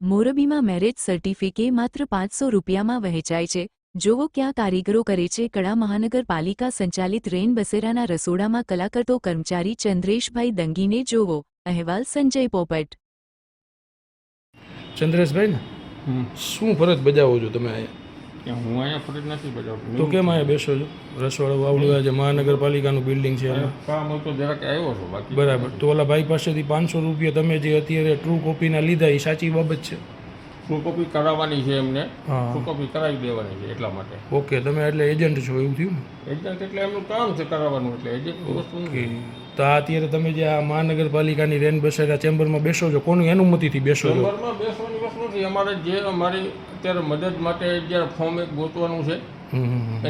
મોરબીમાં marriage certificate માત્ર 500 રૂપિયામાં વહેંચાય છે। જોવો ક્યાં કારીગરો કરે છે કળા। મહાનગરપાલિકા સંચાલિત રેન બસેરાના રસોડામાં કલા કરતો કર્મચારી ચંદ્રેશભાઈ દંગીને જોવો। અહેવાલ સંજય પોપટ। ચંદ્રેશભાઈ ને શું ફરજ બજાવો છો તમે અહીંયા? હું અહીંયા ફરજ નથી બજાવતો। તો કેમ અહીંયા બેસો છો? રસવાડું આવડું જે મહાનગરપાલિકાનું બિલ્ડિંગ છે એમાં કામ હોય તો જરાક આવ્યો છો, બાકી બરાબર। તો ઓલા ભાઈ પાસેથી 500 રૂપિયા તમે જે અત્યારે ટ્રુ કોપીના લીધા એ સાચી બાબત છે? ટ્રુ કોપી કરાવવાની છે એમને, હા। ટ્રુ કોપી કરાવી દેવાની છે એટલા માટે। ઓકે, તમે એટલે એજન્ટ છો એવું થયું ને? એજન્ટ એટલે એમનું કામ છે કરાવવાનું, એટલે એજન્ટ વસ્તુ કે નથી। તો આ અત્યારે તમે જે આ મહાનગરપાલિકાની રેન બસેરા ચેમ્બરમાં બેસો છો, કોની અનુમતિથી બેસો છો? ચેમ્બરમાં બેસવાની વસ્તુ નથી। અમારે જે અમારી અત્યારે મદદ માટે જ્યારે ફોર્મ એક ગોતવાનું છે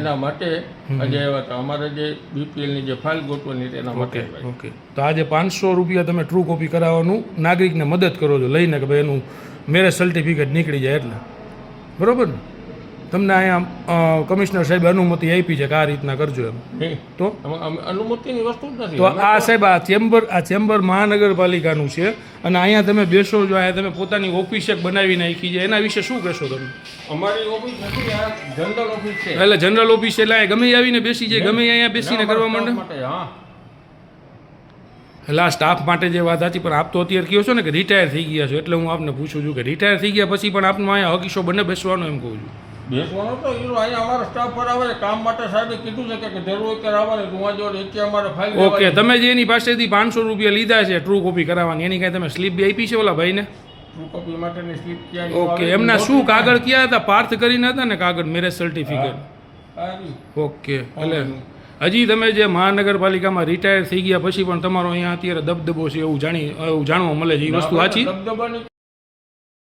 એના માટે આજે આવ્યા હતા। અમારે જે બીપીએલની જે ફાઇલ ગોતવાની હતી એના માટે આવ્યા। ઓકે, તો આજે 500 રૂપિયા તમે ટ્રુ કોપી કરાવવાનું નાગરિકને મદદ કરો છો લઈને કે ભાઈ એનું મેરેજ સર્ટિફિકેટ નીકળી જાય એટલે, બરાબર ને? તમને અહીંયા કમિશનર સાહેબ અનુમતિ આપી છે કે આ રીતના કરજો એમ, નહીં તો અનુમતિની વસ્તુ જ નથી। તો આ સાહેબ આ ચેમ્બર મહાનગરપાલિકાનું છે અને અહીંયા તમે બેસો છો, અહીંયા તમે પોતાની ઓફિસ એક બનાવી નાખી છે, એના વિશે શું કહેશો તમે? અમારી ઓફિસ નથી, આ જનરલ ઓફિસ છે। એટલે જનરલ ઓફિસ એટલે અહીંયા ગમે આવીને બેસી જાય, ગમે અહીંયા બેસીને કરવા માંડે? હા, એટલે આ સ્ટાફ માટે જે વાત હતી, પણ આપ તો અત્યારે કહો છો ને કે રિટાયર થઈ ગયા છો, એટલે હું આપને પૂછું છું કે રિટાયર થઈ ગયા પછી પણ આપનો અહીંયા હકીશો બને બેસવાનો એમ કહું છું? બેસવાનો તો અહીંયા અમારા સ્ટાફ પર આવે કામ માટે, સાહેબે કીધું છે કે જરૂર હોય ત્યારે આવવાની, તમારા જોડે એકે અમારે ફાઇલ ઓકે, તમે જે એની પાસેથી 500 રૂપિયા લીધા છે ટ્રુ કોપી કરાવવાની, એની કાંઈ તમે સ્લીપ બી આપી છે ઓલા ભાઈને? ટ્રુ કોપી માટેની સ્લીપ ક્યાં? ઓકે, એમના શું કાગળ ક્યાં હતા? પાર્થ કરીને હતા ને કાગળ, મેરેજ સર્ટિફિકેટ? ઓકે, એટલે હજી તમે જે મહાનગરપાલિકામાં રિટાયર થઈ ગયા પછી પણ તમારો અહીંયા અત્યારે દબદબો છે એવું જાણવા મળે છે, એ વસ્તુ સાચી? દબદબાની